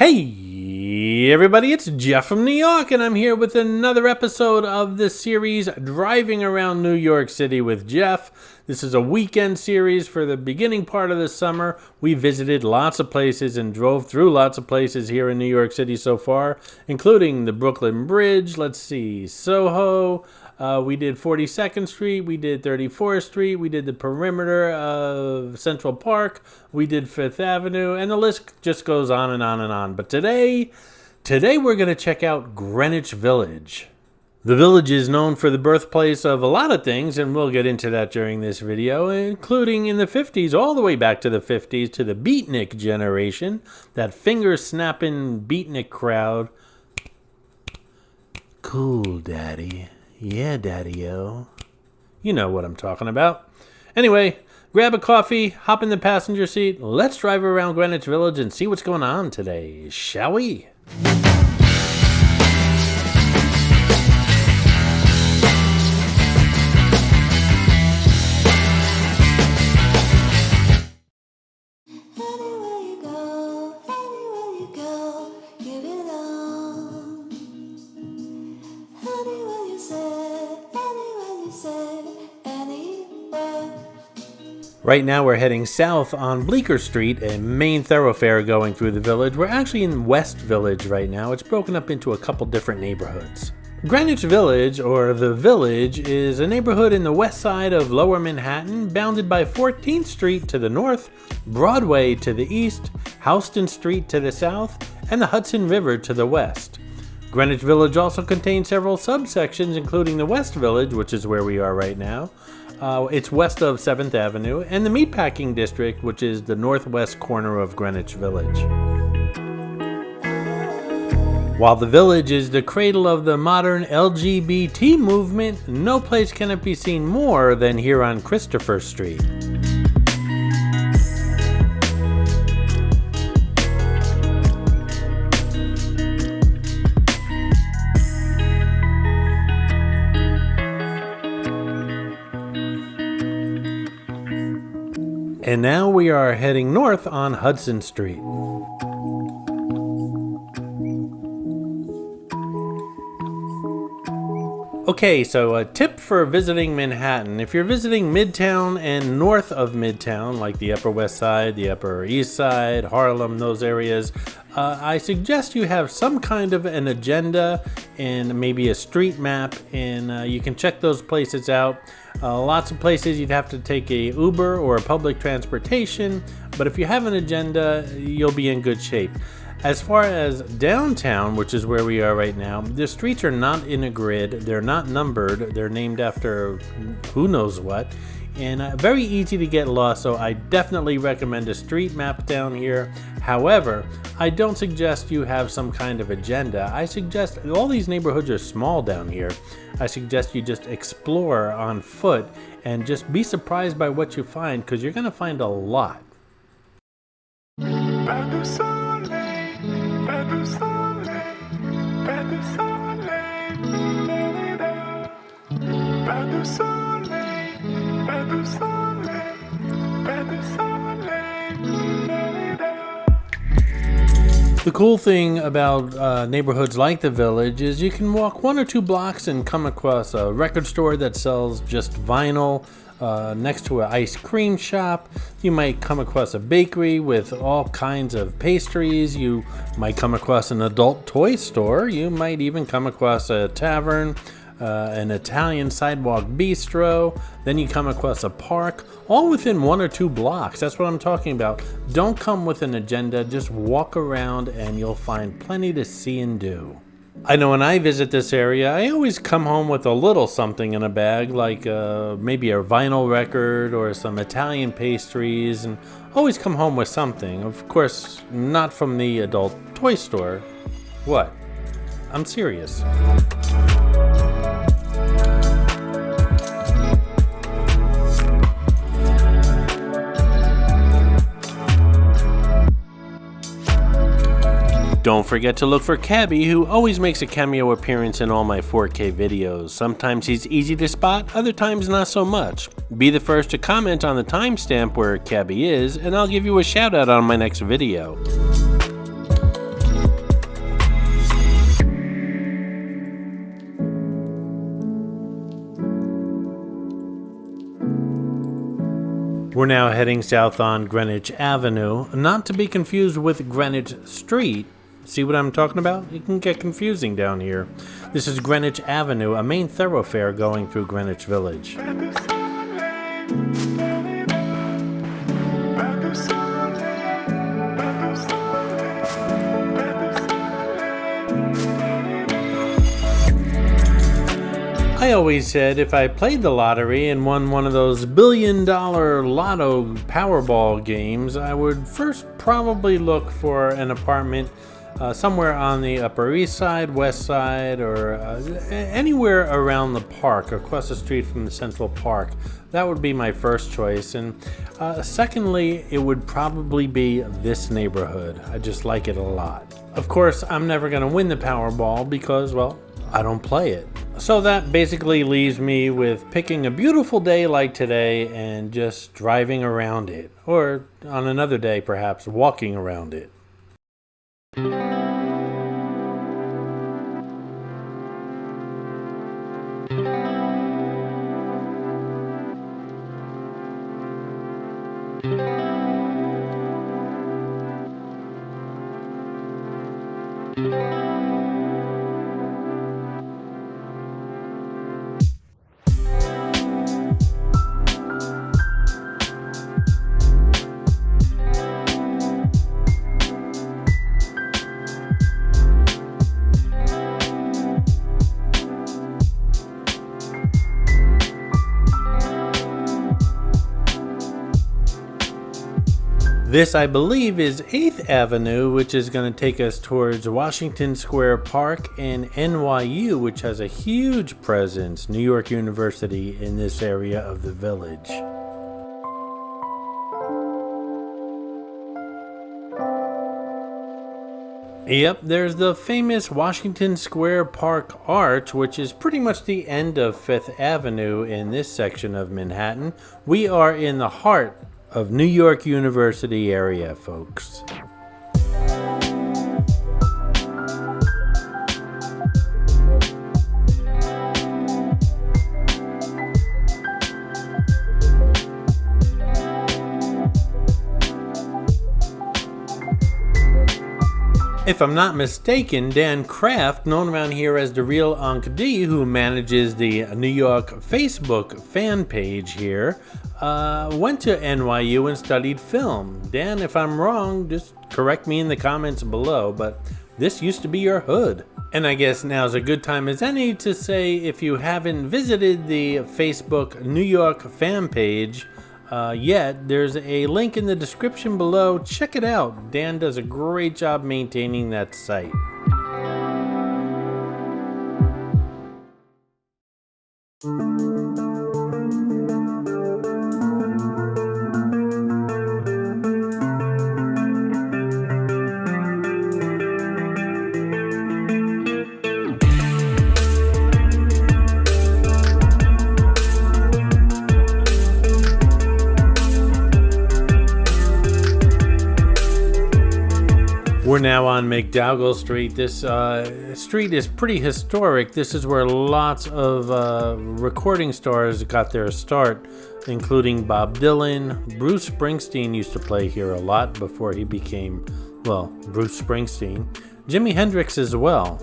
Hey everybody, it's Jeff from New York, and I'm here with another episode of the series Driving Around New York City with Jeff. This is a weekend series for the beginning part of the summer. We visited lots of places and drove through lots of places here in New York City so far, including the Brooklyn Bridge, Soho. We did 42nd Street, we did 34th Street, we did the perimeter of Central Park, we did 5th Avenue, and the list just goes on and on and on. But today we're going to check out Greenwich Village. The village is known for the birthplace of a lot of things, and we'll get into that during this video, including in the 50s, all the way back to the 50s, to the beatnik generation, that finger-snapping beatnik crowd. Cool, Daddy. Yeah, Daddy-o. You know what I'm talking about. Anyway, grab a coffee, hop in the passenger seat, let's drive around Greenwich Village and see what's going on today, shall we? Right now we're heading south on Bleecker Street, a main thoroughfare going through the village. We're actually in West Village right now. It's broken up into a couple different neighborhoods. Greenwich Village, or The Village, is a neighborhood in the west side of Lower Manhattan, bounded by 14th Street to the north, Broadway to the east, Houston Street to the south, and the Hudson River to the west. Greenwich Village also contains several subsections, including the West Village, which is where we are right now. It's west of 7th Avenue, and the Meatpacking District, which is the northwest corner of Greenwich Village. While the village is the cradle of the modern LGBT movement, no place can it be seen more than here on Christopher Street. And now we are heading north on Hudson Street. Okay, so a tip for visiting Manhattan. If you're visiting Midtown and north of Midtown, like the Upper West Side, the Upper East Side, Harlem, those areas, I suggest you have some kind of an agenda and maybe a street map, and you can check those places out. Lots of places you'd have to take a Uber or a public transportation, but if you have an agenda, you'll be in good shape. As far as downtown, which is where we are right now, the streets are not in a grid, they're not numbered, they're named after who knows what, and very easy to get lost, so I definitely recommend a street map down here. However, I don't suggest you have some kind of agenda. I suggest, all these neighborhoods are small down here, I suggest you just explore on foot and just be surprised by what you find, because you're going to find a lot. The cool thing about neighborhoods like the Village is you can walk 1 or 2 blocks and come across a record store that sells just vinyl. Next to an ice cream shop, you might come across a bakery with all kinds of pastries. You might come across an adult toy store. You might even come across a tavern, an Italian sidewalk bistro. Then you come across a park, all within 1 or 2 blocks. That's what I'm talking about. Don't come with an agenda, just walk around and you'll find plenty to see and do. I know when I visit this area, I always come home with a little something in a bag, like maybe a vinyl record or some Italian pastries, and always come home with something. Of course, not from the adult toy store. What? I'm serious. Don't forget to look for Cabby, who always makes a cameo appearance in all my 4K videos. Sometimes he's easy to spot, other times not so much. Be the first to comment on the timestamp where Cabby is, and I'll give you a shout out on my next video. We're now heading south on Greenwich Avenue, not to be confused with Greenwich Street. See what I'm talking about? It can get confusing down here. This is Greenwich Avenue, a main thoroughfare going through Greenwich Village. I always said if I played the lottery and won one of those billion-dollar lotto Powerball games, I would first probably look for an apartment somewhere on the Upper East Side, West Side, or anywhere around the park, across the street from the Central Park. That would be my first choice. And secondly, it would probably be this neighborhood. I just like it a lot. Of course, I'm never going to win the Powerball because, well, I don't play it. So that basically leaves me with picking a beautiful day like today and just driving around it. Or on another day, perhaps walking around it. This, I believe, is 8th Avenue, which is going to take us towards Washington Square Park, and NYU, which has a huge presence, New York University, in this area of the village. Yep, there's the famous Washington Square Park Arch, which is pretty much the end of 5th Avenue in this section of Manhattan. We are in the heart of New York University area, folks. If I'm not mistaken, Dan Kraft, known around here as the Real Unc D, who manages the New York Facebook fan page here, went to NYU and studied film. Dan, if I'm wrong, just correct me in the comments below, but this used to be your hood. And I guess now's a good time as any to say, if you haven't visited the Facebook New York fan page yet, there's a link in the description below. Check it out. Dan does a great job maintaining that site. We're now on McDougal Street. This street is pretty historic. This is where lots of recording stars got their start, including Bob Dylan. Bruce Springsteen used to play here a lot before he became, well, Bruce Springsteen. Jimi Hendrix as well.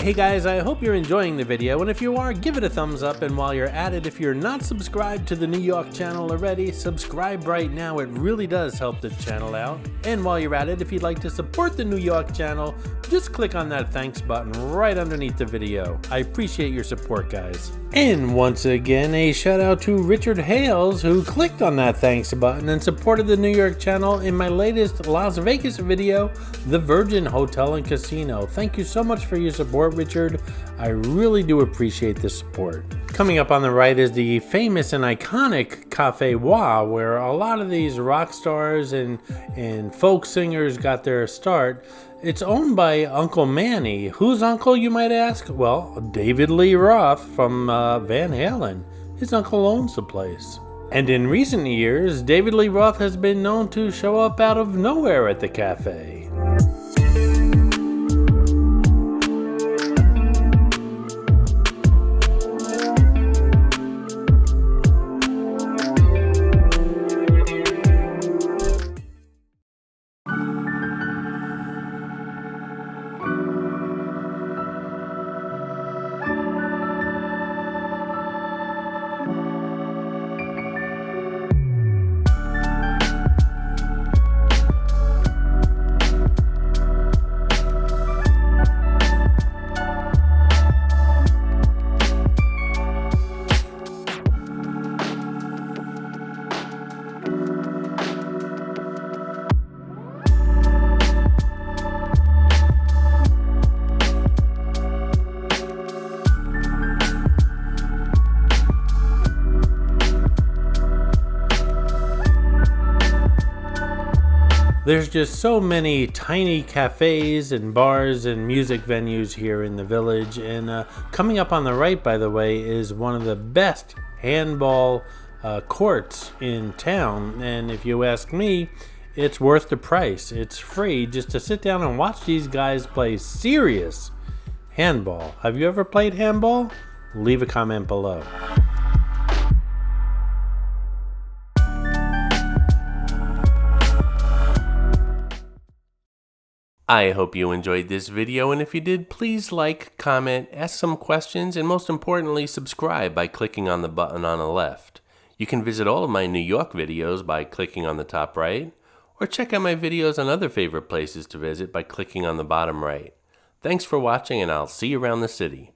Hey guys, I hope you're enjoying the video, and if you are, give it a thumbs up, and while you're at it, if you're not subscribed to the New York channel already, subscribe right now. It really does help the channel out. And while you're at it, if you'd like to support the New York channel, just click on that thanks button right underneath the video. I appreciate your support, guys. And once again, a shout out to Richard Hales, who clicked on that thanks button and supported the New York channel in my latest Las Vegas video, The Virgin Hotel and Casino. Thank you so much for your support, Richard. I really do appreciate the support. Coming up on the right is the famous and iconic Cafe Wah, where a lot of these rock stars and folk singers got their start. It's owned by Uncle Manny. Whose uncle, you might ask? Well, David Lee Roth from Van Halen. His uncle owns the place. And in recent years, David Lee Roth has been known to show up out of nowhere at the cafe. There's just so many tiny cafes and bars and music venues here in the village. And coming up on the right, by the way, is one of the best handball courts in town. And if you ask me, it's worth the price. It's free just to sit down and watch these guys play serious handball. Have you ever played handball? Leave a comment below. I hope you enjoyed this video, and if you did, please like, comment, ask some questions, and most importantly, subscribe by clicking on the button on the left. You can visit all of my New York videos by clicking on the top right, or check out my videos on other favorite places to visit by clicking on the bottom right. Thanks for watching, and I'll see you around the city.